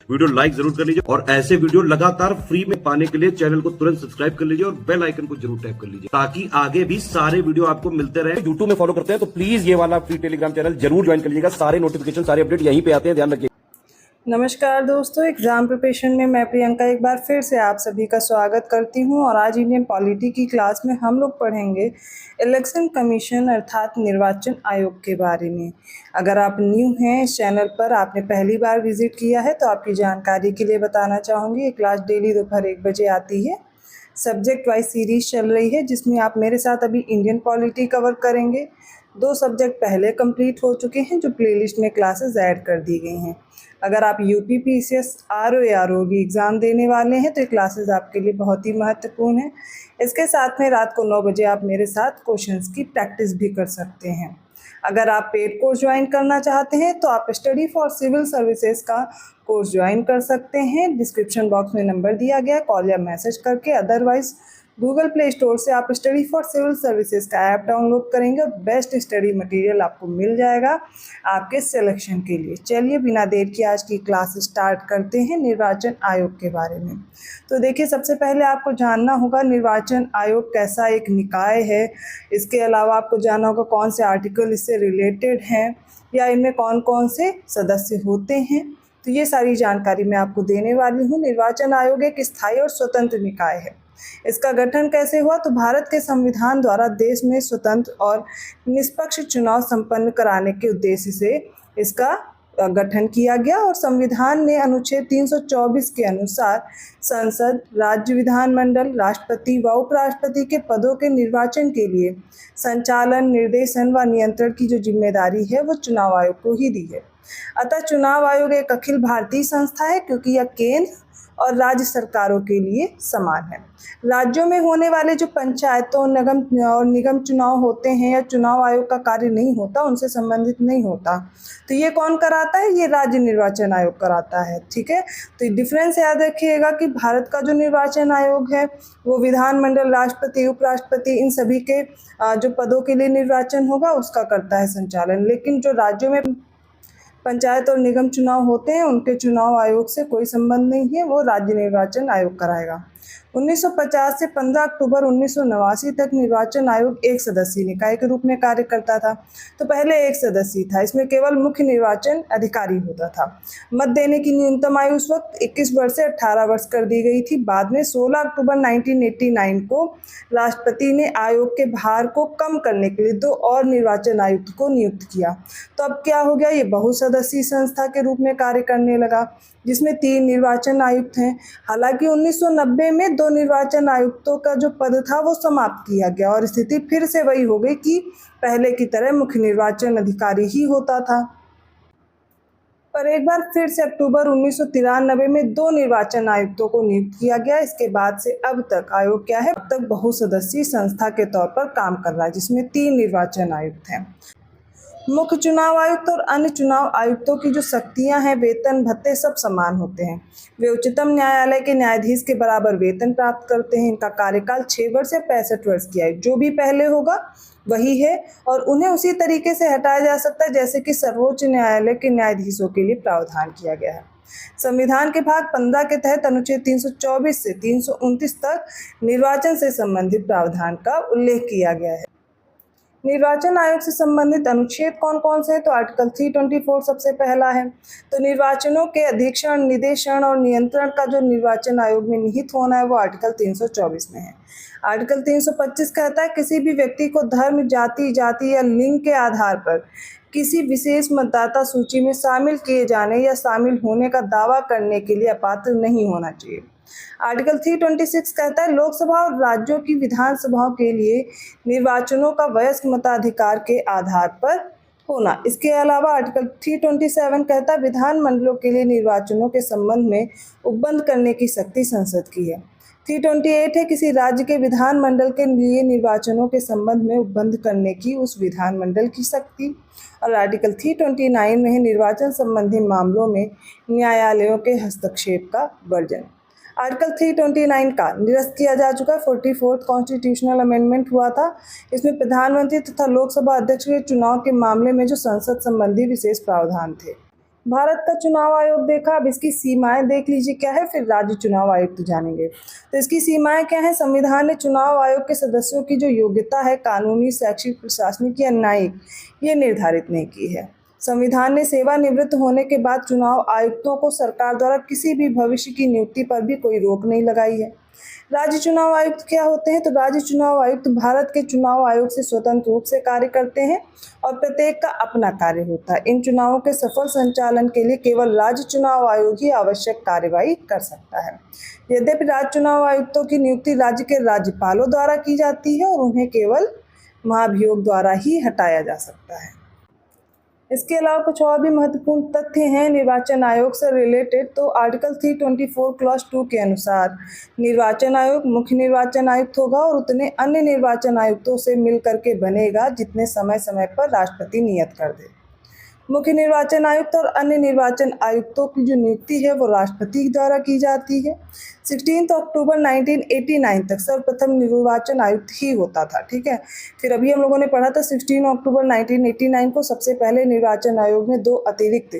Video like जरूर कर लीजिए और ऐसे वीडियो लगातार फ्री में पाने के लिए चैनल को तुरंत सब्सक्राइब कर लीजिए और बेल आइकन को जरूर टैप कर लीजिए ताकि आगे भी सारे वीडियो आपको मिलते रहे। यूट्यूब में फॉलो करते हैं तो प्लीज ये वाला फ्री टेलीग्राम चैनल जरूर ज्वाइन कर लीजिएगा। सारे नोटिफिकेशन सारे अपडेट यहीं पे आते हैं, ध्यान रखिए। नमस्कार दोस्तों, एग्ज़ाम प्रिपरेशन में मैं प्रियंका एक बार फिर से आप सभी का स्वागत करती हूं और आज इंडियन पॉलिटी की क्लास में हम लोग पढ़ेंगे इलेक्शन कमीशन अर्थात निर्वाचन आयोग के बारे में। अगर आप न्यू हैं इस चैनल पर, आपने पहली बार विजिट किया है तो आपकी जानकारी के लिए बताना चाहूँगी ये क्लास डेली दोपहर 1 बजे आती है। सब्जेक्ट वाइज सीरीज़ चल रही है जिसमें आप मेरे साथ अभी इंडियन पॉलिटी कवर करेंगे। 2 सब्जेक्ट पहले कंप्लीट हो चुके हैं जो प्लेलिस्ट में क्लासेस ऐड कर दी गई हैं। अगर आप यूपी पीसीएस आरओ या आरओबी एग्ज़ाम देने वाले हैं तो ये क्लासेस आपके लिए बहुत ही महत्वपूर्ण है। इसके साथ में रात को 9 बजे आप मेरे साथ क्वेश्चंस की प्रैक्टिस भी कर सकते हैं। अगर आप पेड कोर्स ज्वाइन करना चाहते हैं तो आप स्टडी फॉर सिविल सर्विसेज का कोर्स ज्वाइन कर सकते हैं। डिस्क्रिप्शन बॉक्स में नंबर दिया गया, कॉल या मैसेज करके। अदरवाइज गूगल प्ले स्टोर से आप स्टडी फॉर सिविल सर्विसेज का ऐप डाउनलोड करेंगे और बेस्ट स्टडी मटेरियल आपको मिल जाएगा आपके सिलेक्शन के लिए। चलिए बिना देर की आज की क्लास स्टार्ट करते हैं निर्वाचन आयोग के बारे में। तो देखिए, सबसे पहले आपको जानना होगा निर्वाचन आयोग कैसा एक निकाय है। इसके अलावा आपको जानना होगा कौन से आर्टिकल इससे रिलेटेड हैं या इनमें कौन कौन से सदस्य होते हैं। तो ये सारी जानकारी मैं आपको देने वाली हूँ। निर्वाचन आयोग एक स्थायी और स्वतंत्र निकाय है। इसका गठन कैसे हुआ? तो भारत के संविधान द्वारा देश में स्वतंत्र और निष्पक्ष चुनाव संपन्न कराने के उद्देश्य से इसका गठन किया गया और संविधान ने अनुच्छेद 324 के अनुसार संसद, राज्य विधानमंडल, राष्ट्रपति व उपराष्ट्रपति के पदों के निर्वाचन के लिए संचालन, निर्देशन व नियंत्रण की जो जिम्मेदारी है वो चुनाव आयोग को ही दी है। अतः चुनाव आयोग एक अखिल भारतीय संस्था है क्योंकि यह केंद्र और राज्य सरकारों के लिए समान है। राज्यों में होने वाले जो पंचायतों, निगम चुनाव होते हैं या चुनाव आयोग का कार्य नहीं होता, उनसे संबंधित नहीं होता, तो ये कौन कराता है? ये राज्य निर्वाचन आयोग कराता है। ठीक है, तो डिफरेंस याद रखिएगा कि भारत का जो निर्वाचन आयोग है वो विधानमंडल, राष्ट्रपति, उपराष्ट्रपति इन सभी के जो पदों के लिए निर्वाचन होगा उसका करता है संचालन। लेकिन जो राज्यों में पंचायत और निगम चुनाव होते हैं उनके चुनाव आयोग से कोई संबंध नहीं है, वो राज्य निर्वाचन आयोग कराएगा। 1950 से 15 अक्टूबर 1989 तक निर्वाचन आयोग एक सदस्यीय निकाय के रूप में कार्य करता था। तो पहले एक सदस्यीय था, इसमें केवल मुख्य निर्वाचन अधिकारी होता था। मत देने की न्यूनतम आयु उस वक्त 21 वर्ष से 18 वर्ष कर दी गई थी। बाद में 16 अक्टूबर 1989 को राष्ट्रपति ने आयोग के भार को कम करने के लिए 2 और निर्वाचन आयुक्त को नियुक्त किया। तो अब क्या हो गया? ये बहुसदस्यीय संस्था के रूप में कार्य करने लगा जिसमें 3 निर्वाचन आयुक्त हैं। हालांकि 1990 में 2 निर्वाचन आयुक्तों का जो पद था वो समाप्त किया गया और स्थिति फिर से वही हो गई कि पहले की तरह मुख्य निर्वाचन अधिकारी ही होता था। पर एक बार फिर से अक्टूबर 1993 में 2 निर्वाचन आयुक्तों को नियुक्त किया गया। इसके बाद से अब तक आयोग क्या है? अब तक बहुसदस्यीय संस्था के तौर पर काम कर रहा है जिसमें 3 निर्वाचन आयुक्त हैं। मुख्य चुनाव आयुक्त और अन्य चुनाव आयुक्तों की जो शक्तियां हैं, वेतन भत्ते सब समान होते हैं। वे उच्चतम न्यायालय के न्यायाधीश के बराबर वेतन प्राप्त करते हैं। इनका कार्यकाल 6 वर्ष या 65 वर्ष की आयु, जो भी पहले होगा वही है और उन्हें उसी तरीके से हटाया जा सकता है जैसे कि सर्वोच्च न्यायालय के न्यायाधीशों के लिए प्रावधान किया गया है। संविधान के भाग 15 के तहत अनुच्छेद 324 से 329 तक निर्वाचन से संबंधित प्रावधान का उल्लेख किया गया है। निर्वाचन आयोग से संबंधित अनुच्छेद कौन कौन से हैं? तो आर्टिकल 324 सबसे पहला है। तो निर्वाचनों के अधीक्षण, निदेशन और नियंत्रण का जो निर्वाचन आयोग में निहित होना है वो आर्टिकल 324 में है। आर्टिकल 325 कहता है किसी भी व्यक्ति को धर्म, जाति या लिंग के आधार पर किसी विशेष मतदाता सूची में शामिल किए जाने या शामिल होने का दावा करने के लिए अपात्र नहीं होना चाहिए। आर्टिकल 326 कहता है लोकसभा और राज्यों की विधानसभाओं के लिए निर्वाचनों का वयस्क मताधिकार के आधार पर होना। इसके अलावा आर्टिकल 327 कहता है विधानमंडलों के लिए निर्वाचनों के संबंध में उपबंध करने की शक्ति संसद की है। 328 है किसी राज्य के विधानमंडल के लिए निर्वाचनों के संबंध में उपबंध करने की उस विधानमंडल की शक्ति। और आर्टिकल 329 में है निर्वाचन संबंधी मामलों में न्यायालयों के हस्तक्षेप का वर्जन। आर्टिकल 329 का निरस्त किया जा चुका है। 44th कॉन्स्टिट्यूशनल अमेंडमेंट हुआ था। इसमें प्रधानमंत्री तथा लोकसभा अध्यक्ष के चुनाव के मामले में जो संसद संबंधी विशेष प्रावधान थे भारत का चुनाव आयोग देखा, अब इसकी सीमाएं देख लीजिए क्या है, फिर राज्य चुनाव आयुक्त जानेंगे। तो इसकी सीमाएं क्या है? संविधान ने चुनाव आयोग के सदस्यों की जो योग्यता है, कानूनी, शैक्षिक, प्रशासनिक या न्यायिक, ये निर्धारित नहीं की है। संविधान ने सेवानिवृत्त होने के बाद चुनाव आयुक्तों को सरकार द्वारा किसी भी भविष्य की नियुक्ति पर भी कोई रोक नहीं लगाई है। राज्य चुनाव आयुक्त क्या होते हैं? तो राज्य चुनाव आयुक्त भारत के चुनाव आयोग से स्वतंत्र रूप से कार्य करते हैं और प्रत्येक का अपना कार्य होता है। इन चुनावों के सफल संचालन के लिए केवल राज्य चुनाव आयोग ही आवश्यक कार्यवाही कर सकता है। यद्यपि राज्य चुनाव आयुक्तों की नियुक्ति राज्य के राज्यपालों द्वारा की जाती है और उन्हें केवल महाभियोग द्वारा ही हटाया जा सकता है। इसके अलावा कुछ और भी महत्वपूर्ण तथ्य हैं निर्वाचन आयोग से रिलेटेड। तो आर्टिकल 324 क्लॉज 2 के अनुसार निर्वाचन आयोग मुख्य निर्वाचन आयुक्त होगा और उतने अन्य निर्वाचन आयुक्तों से मिल करके बनेगा जितने समय समय पर राष्ट्रपति नियत कर दे। मुख्य निर्वाचन आयुक्त और अन्य निर्वाचन आयुक्तों की जो नियुक्ति है वो राष्ट्रपति द्वारा की जाती है। 16 अक्टूबर 1989 तक सर्वप्रथम निर्वाचन आयुक्त ही होता था, ठीक है। फिर अभी हम लोगों ने पढ़ा था 16 अक्टूबर 1989 को सबसे पहले निर्वाचन आयोग में 2 अतिरिक्त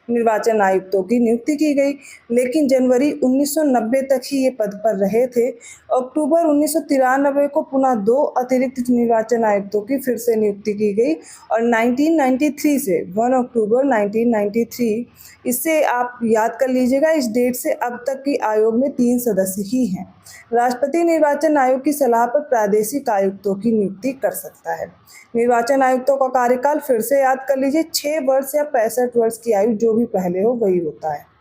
निर्वाचन आयुक्तों की नियुक्ति की गई, लेकिन जनवरी 1990 तक ही ये पद पर रहे थे। अक्टूबर 1993 को पुनः 2 अतिरिक्त निर्वाचन आयुक्तों की फिर से नियुक्ति की गई और 1993 से 1 अक्टूबर 1993, इससे आप याद कर लीजिएगा, इस डेट से अब तक की आयोग में 3 सदस्य ही हैं। राष्ट्रपति निर्वाचन आयोग की सलाह पर प्रादेशिक आयुक्तों की नियुक्ति कर सकता है। निर्वाचन आयुक्तों का कार्यकाल फिर से याद कर लीजिए, 6 वर्ष या 65 वर्ष की आयु जो भी पहले हो वही होता है।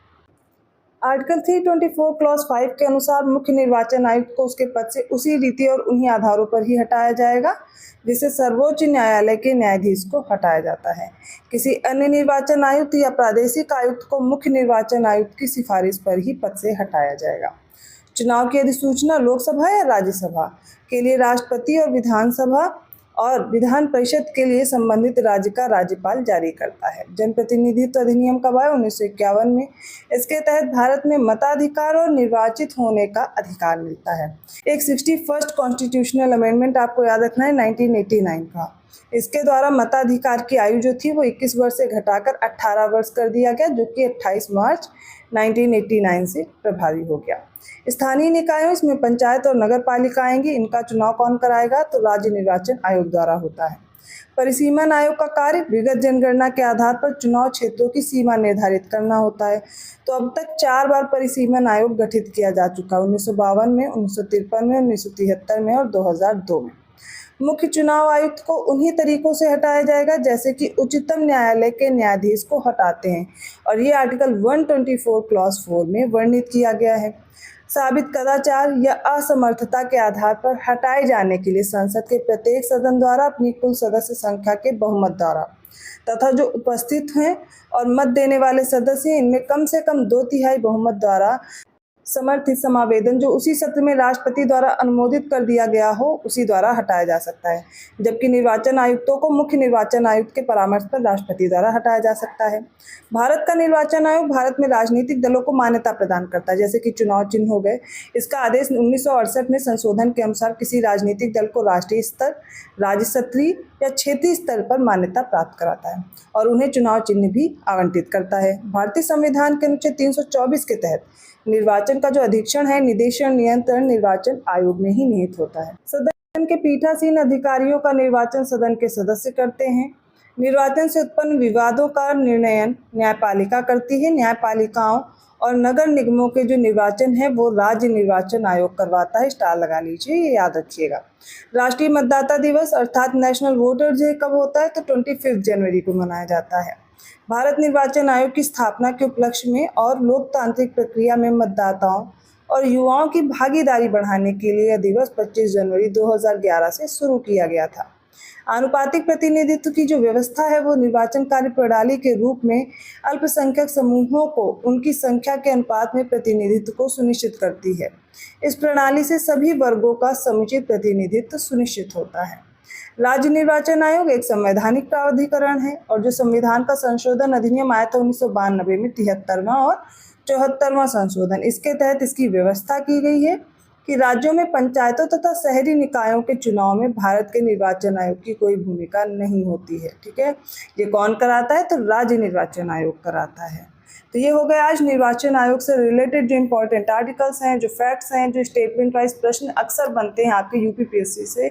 आर्टिकल 324 क्लॉज 5 के अनुसार मुख्य निर्वाचन आयुक्त को उसके पद से उसी रीति और उन्हीं आधारों पर ही हटाया जाएगा जिसे सर्वोच्च न्यायालय के न्यायाधीश को हटाया जाता है। किसी अन्य निर्वाचन आयुक्त या प्रादेशिक आयुक्त को मुख्य निर्वाचन आयुक्त की सिफारिश पर ही पद से हटाया जाएगा। चुनाव की अधिसूचना लोकसभा या राज्यसभा के लिए राष्ट्रपति और विधान परिषद के लिए संबंधित राज्य का राज्यपाल जारी करता है। जनप्रतिनिधित्व अधिनियम कब आया? 1951 में। इसके तहत भारत में मताधिकार और निर्वाचित होने का अधिकार मिलता है। एक 61st कॉन्स्टिट्यूशनल अमेंडमेंट आपको याद रखना है 1989 का। इसके द्वारा मताधिकार की आयु जो थी वो 21 वर्ष से घटाकर 18 वर्ष कर दिया गया, जो कि 28 मार्च 1989 से प्रभावी हो गया। स्थानीय निकायों, इसमें पंचायत और नगर पालिका आएंगी। इनका चुनाव कौन कराएगा? तो राज्य निर्वाचन आयोग द्वारा होता है। परिसीमन आयोग का कार्य विगत जनगणना के आधार पर चुनाव क्षेत्रों की सीमा निर्धारित करना होता है। तो अब तक 4 बार परिसीमन आयोग गठित किया जा चुका है, 1952 में, 1953 में, 1973 में और 2002 में। मुख्य चुनाव आयुक्त को उन्हीं तरीकों से हटाया जाएगा जैसे कि उच्चतम न्यायालय के न्यायाधीश को हटाते हैं और ये आर्टिकल 124 क्लॉज 4 में वर्णित किया गया है। साबित कदाचार या असमर्थता के आधार पर हटाए जाने के लिए संसद के प्रत्येक सदन द्वारा अपनी कुल सदस्य संख्या के बहुमत द्वारा तथा जो उपस्थित हैं और मत देने वाले सदस्य इनमें कम से कम 2/3 बहुमत द्वारा समर्थित समावेदन जो उसी सत्र में राष्ट्रपति द्वारा अनुमोदित कर दिया गया हो उसी द्वारा हटाया जा सकता है, जबकि निर्वाचन आयुक्तों को मुख्य निर्वाचन आयुक्त के परामर्श पर राष्ट्रपति द्वारा हटाया जा सकता है। भारत का निर्वाचन आयोग भारत में राजनीतिक दलों को मान्यता प्रदान करता है, जैसे कि चुनाव चिन्ह हो गए। इसका आदेश 1968 में संशोधन के अनुसार किसी राजनीतिक दल को राष्ट्रीय स्तर, राज्य स्तरीय या क्षेत्रीय स्तर पर मान्यता प्राप्त कराता है और उन्हें चुनाव चिन्ह भी आवंटित करता है। भारतीय संविधान के अनुच्छेद 324 के तहत निर्वाचन का जो अधीक्षण है, निदेशन, नियंत्रण निर्वाचन आयोग में ही निहित होता है। सदन के पीठासीन अधिकारियों का निर्वाचन सदन के सदस्य करते हैं। निर्वाचन से उत्पन्न विवादों का निर्णयन न्यायपालिका करती है। न्यायपालिकाओं और नगर निगमों के जो निर्वाचन है वो राज्य निर्वाचन आयोग करवाता है। स्टार लगा लीजिए, ये याद रखिएगा। राष्ट्रीय मतदाता दिवस अर्थात नेशनल वोटर डे कब होता है? तो 25 जनवरी को मनाया जाता है। भारत निर्वाचन आयोग की स्थापना के उपलक्ष्य में और लोकतांत्रिक प्रक्रिया में मतदाताओं और युवाओं की भागीदारी बढ़ाने के लिए यह दिवस 25 जनवरी 2011 से शुरू किया गया था। आनुपातिक प्रतिनिधित्व की जो व्यवस्था है वो निर्वाचन कार्य प्रणाली के रूप में अल्पसंख्यक समूहों को उनकी संख्या के अनुपात में प्रतिनिधित्व को सुनिश्चित करती है। इस प्रणाली से सभी वर्गों का समुचित प्रतिनिधित्व सुनिश्चित होता है। राज्य निर्वाचन आयोग एक संवैधानिक प्राधिकरण है और जो संविधान का संशोधन अधिनियम आया था 1992 में 73वां और 74वां संशोधन, इसके तहत इसकी व्यवस्था की गई है कि राज्यों में पंचायतों तथा शहरी निकायों के चुनाव में भारत के निर्वाचन आयोग की कोई भूमिका नहीं होती है। ठीक है, ये कौन कराता है? तो राज्य निर्वाचन आयोग कराता है। तो ये हो गया आज निर्वाचन आयोग से रिलेटेड जो इंपॉर्टेंट आर्टिकल्स हैं, जो फैक्ट्स हैं, जो स्टेटमेंट वाइज प्रश्न अक्सर बनते हैं आपके यूपीपीएससी से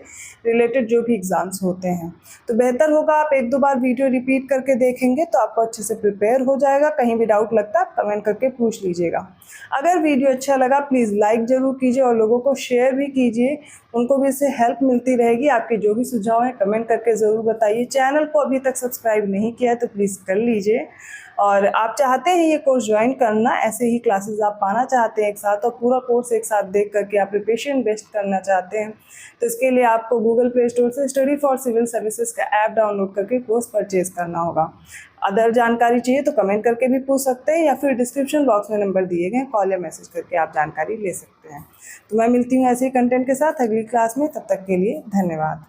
रिलेटेड जो भी एग्जाम्स होते हैं। तो बेहतर होगा आप एक दो बार वीडियो रिपीट करके देखेंगे तो आपको अच्छे से प्रिपेयर हो जाएगा। कहीं भी डाउट लगता है आप कमेंट करके पूछ लीजिएगा। अगर वीडियो अच्छा लगा प्लीज़ लाइक ज़रूर कीजिए और लोगों को शेयर भी कीजिए, उनको भी इससे हेल्प मिलती रहेगी। आपके जो भी सुझाव हैं कमेंट करके ज़रूर बताइए। चैनल को अभी तक सब्सक्राइब नहीं किया है तो प्लीज़ कर लीजिए। और आप चाहते हैं ये कोर्स ज्वाइन करना, ऐसे ही क्लासेस आप पाना चाहते हैं एक साथ और पूरा कोर्स एक साथ देख करके आप प्रिपरेशन बेस्ट करना चाहते हैं, तो इसके लिए आपको गूगल प्ले स्टोर से स्टडी फॉर सिविल सर्विसेज का ऐप डाउनलोड करके कोर्स परचेज करना होगा। अदर जानकारी चाहिए तो कमेंट करके भी पूछ सकते हैं या फिर डिस्क्रिप्शन बॉक्स में नंबर दिए गए, कॉल या मैसेज करके आप जानकारी ले सकते हैं। तो मैं मिलती हूँ ऐसे ही कंटेंट के साथ अगली क्लास में, तब तक के लिए धन्यवाद।